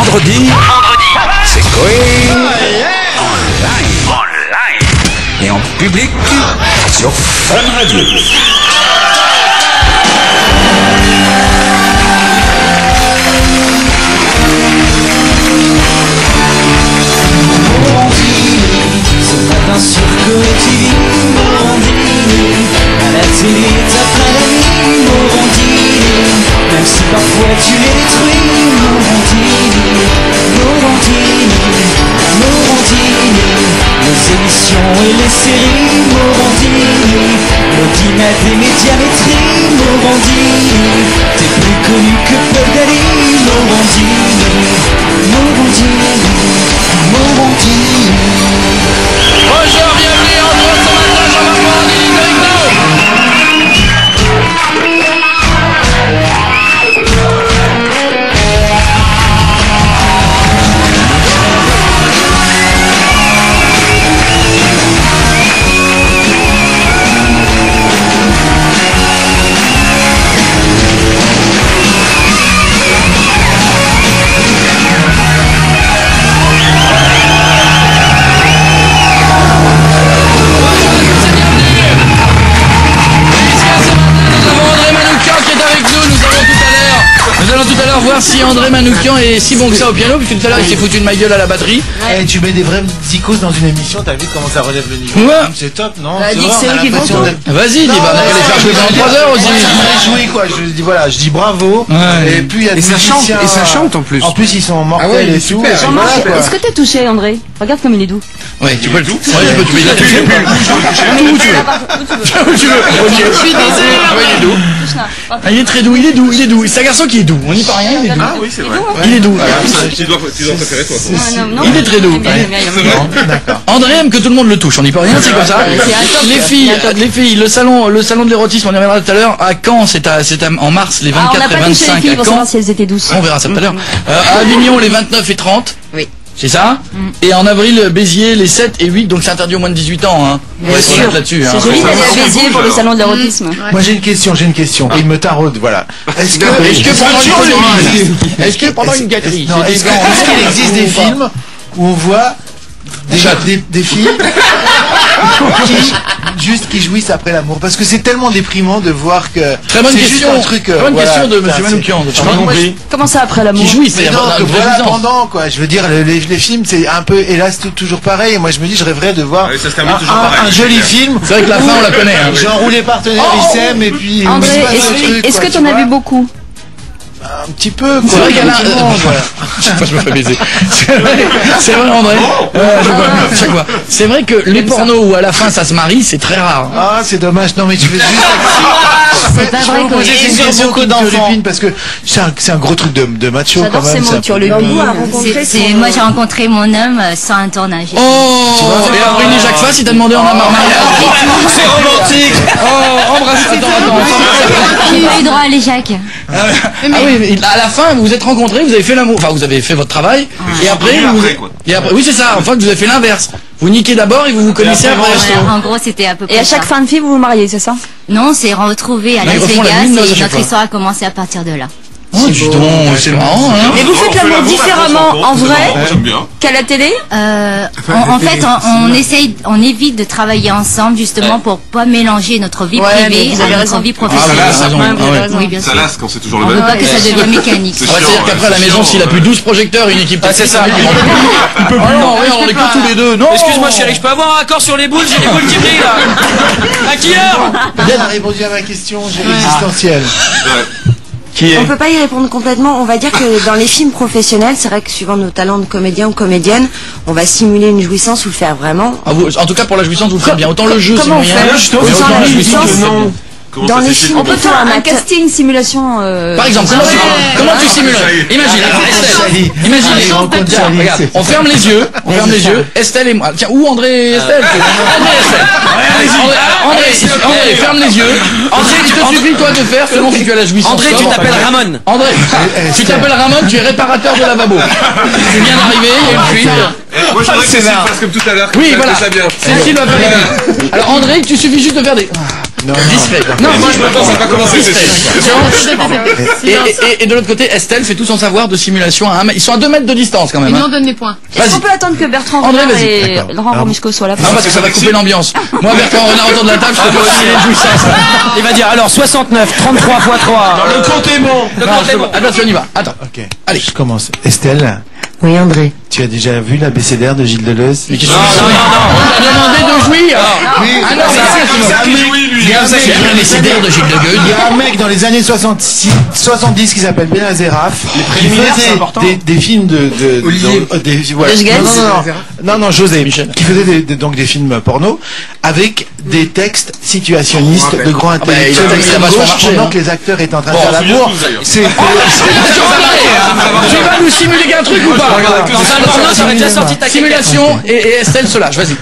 vendredi, c'est Coé online. Et en public sur Fun Radio. Ce matin sur Coé, Morandini, à la télé t'apprends la nuit, Morandini, même si parfois tu les détruis, Morandini, Morandini, Morandini, les émissions et les séries, Morandini, l'audimat des médiamétries, Morandini, t'es plus connu que Paul Dali, Morandini, Morandini, Morandini. Bonjour, bienvenue en droit ce matin, Jean-Marc Morandini avec voir si André Manoukian est si bon que ça au piano, puisque tout à l'heure il s'est foutu de ma gueule à la batterie. Et tu mets des vrais icônes dans une émission, t'as vu comment ça relève le niveau. Ouais. C'est top, non? C'est eux qui font tout. Vas-y, dis, va les faire jouer pendant 3 heures aussi. Je jouer quoi, je dis voilà, je dis bravo. Ouais. Et puis il y a des ça chante en plus. En plus ils sont mortels et tout. Jean-Marc, est-ce que t'es touché, André? Regarde comme il est doux. Ouais, tu peux le tout. Ouais, tu peux, il a touché plus. Où tu veux. Où tu veux. Ok, je suis désolé. Ouais, il est doux. Ah, il est très doux, il est doux, il est doux. C'est un garçon qui est doux. On n'y peut rien, il est doux. Ah oui, c'est vrai. Il est doux. Tu dois préférer toi. Il est très doux. André aime que tout le monde le touche. On n'y peut rien, c'est comme ça. Les filles, le salon de l'érotisme, on y reviendra tout à l'heure. À Caen, c'est en mars, les 24 et 25 à Caen. Si elles étaient douces. On verra ça tout à l'heure. À Avignon, les 29 et 30. Oui. C'est ça? Et en avril, Béziers, les 7 et 8, donc c'est interdit au moins de 18 ans. Hein. On va se remettre là-dessus. C'est joli d'aller à Béziers pour le salon de l'érotisme. Moi j'ai une question. Il me taraude, voilà. Est-ce que pendant une gâterie, est-ce qu'il existe des films où on voit des filles qui jouissent après l'amour, parce que c'est tellement déprimant de voir que très bonne c'est question, juste un truc bonne question de monsieur Manoukian. Comment ça après l'amour? Qui jouissent, c'est voilà, pendant quoi. Je veux dire, les films c'est un peu, hélas, toujours pareil. Et moi je me dis, je rêverais de voir un joli film. C'est vrai que la fin on la connaît. J'ai enroulé partenaire, ils s'aiment et puis. André, est-ce que t'en as vu beaucoup? Un petit peu, quoi. C'est vrai qu'elle a. Je me fais baiser. C'est vrai, André. Chaque fois. C'est vrai que les pornos où à la fin ça se marie, c'est très rare. Ah, c'est dommage. Non, mais tu fais juste. C'est pas vrai qu'on est sur beaucoup d'enfants. Parce que c'est un gros truc de macho quand même. J'adore ces mots, Moi j'ai rencontré mon homme sans un tournage. Oh. Et à Bruni Jacques Fass, il t'a demandé en mariage. C'est romantique. Oh, embrasse. Attends. J'ai eu droit à les Jacques. Ah oui, mais à la fin, vous vous êtes rencontrés, vous avez fait l'amour, enfin vous avez fait votre travail, et après, oui c'est ça, en fait vous avez fait l'inverse. Vous niquez d'abord et vous vous connaissez après. En gros c'était à peu près. Et à chaque fin de film vous vous mariez, c'est ça? Non, on s'est retrouvés à Las Vegas et notre histoire a commencé à partir de là. Oh, dis donc, c'est marrant, hein. Et vous faites l'amour différemment en vrai qu'à la télé? En fait, on évite de travailler ensemble justement pour pas mélanger notre vie privée à notre vie professionnelle. Oui, bien sûr. Ça lasse quand c'est toujours le même. On veut pas que ça devienne mécanique. C'est-à-dire qu'après à la maison, s'il a plus 12 projecteurs, une équipe. Ah, c'est ça. Il peut plus. Non, on est que tous les deux. Non. Excuse-moi, chérie, je peux avoir un accord sur les boules? J'ai les boules qui brillent là. À qui heure? Elle a répondu à ma question existentielle. On peut pas y répondre complètement. On va dire que dans les films professionnels, c'est vrai que suivant nos talents de comédien ou comédienne, on va simuler une jouissance ou le faire vraiment. En tout cas, pour la jouissance, vous le faites bien. Autant le jeu, c'est moyen. Autant la jouissance, dans les films, on peut faire un casting simulation. Par exemple, comment tu simules? Imagine, Estelle. Regarde, on ferme les yeux. Estelle et moi. Tiens, où André et Estelle? André, ferme les yeux. André, tu te suffit toi de faire selon si tu as la jouissance. André, tu t'appelles Ramon. André, tu t'appelles Ramon, tu es réparateur de lavabo. Tu viens d'arriver, il y a une fuite. Moi je voudrais que Cécile fasse comme tout à l'heure. Oui, voilà. Cécile va faire les. Alors André, tu suffit juste de faire des. Discret. Non, moi je m'attends, ça va commencer. Et de l'autre côté, Estelle fait tout son savoir de simulation à 1 mètre. Ils sont à 2 mètres de distance quand même. Ils m'en donnent mes points. Est-ce qu'on peut attendre que Bertrand Renard et Laurent Romisco soient là? Non, parce que ça va couper l'ambiance. Moi, Bertrand Renard autour de la table, je te peux aussi les jouissances. Il va dire alors 69, 33 x 3. Le compte est bon. Attention, on y va. Attends. Ok. Allez. Je commence. Estelle. Oui, André. Tu as déjà vu l'abécédaire de Gilles Deleuze? Mais qu'est-ce que tu veux? On a demandé de jouir. Oui. Ah non, c'est ça qui jouit, lui. C'est l'abécédaire de Gilles Deleuze. Il y a un mec dans les années 70 qui s'appelle Benazeraf, qui faisait des films de José, qui faisait donc des films porno avec des textes situationnistes de grands intellectuels pendant que les acteurs étaient en train de faire l'amour. Tu vas nous simuler un truc ou pas? Ça aurait déjà sorti ta simulation et Estelle se lâche, vas-y.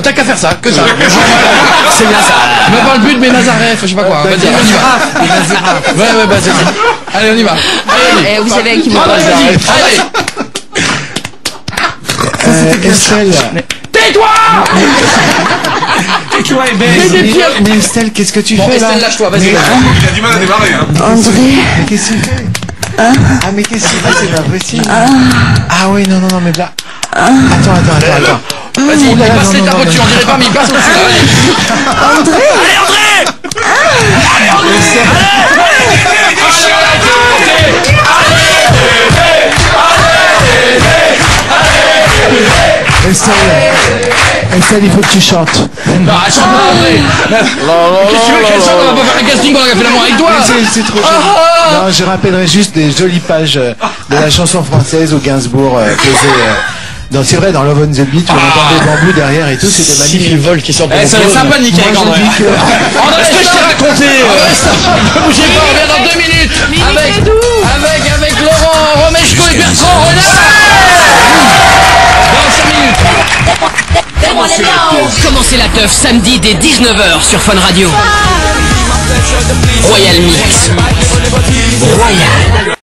T'as qu'à faire ça, que ça. C'est bien ça. Me parle plus de Benazaref, je sais pas quoi. Vas-y, on y va. Ouais, bah c'est ça. Allez, on y va. Allez, vous savez qui me parle. Allez. Estelle. Tais-toi. Tais-toi et mais Estelle, qu'est-ce que tu fais là? Estelle, lâche-toi, vas-y. Il a du mal à démarrer. André. Qu'est-ce que tu fais? Ah mais qu'est-ce que tu fais? C'est pas possible. Ah oui, non, mais là. Attends. Vas-y, il passe ta voiture, on dirait pas, mais il passe au-dessus. André. Allez André. Allez André. Estelle, il faut que tu chantes. Non, elle chante pas après. Qu'est-ce que tu veux qu'elle chante? On va pas faire un casting, on va faire l'amour avec toi. C'est trop joli. Non, je rappellerai juste des jolies pages de la chanson française où Gainsbourg faisait... c'est vrai, dans Love on the Beach, on entendait des bambous derrière et tout, c'était magnifique. Siffle vol qui sort de C'est sympa de niquer avec André. Est-ce que je t'ai raconté? Ne bougez pas, on revient dans 2 minutes avec Laurent Romeshko et Bertrand Renard. Dans 5 minutes. Commencez la teuf samedi dès 19h sur Fun Radio. Royal Mix. Royal.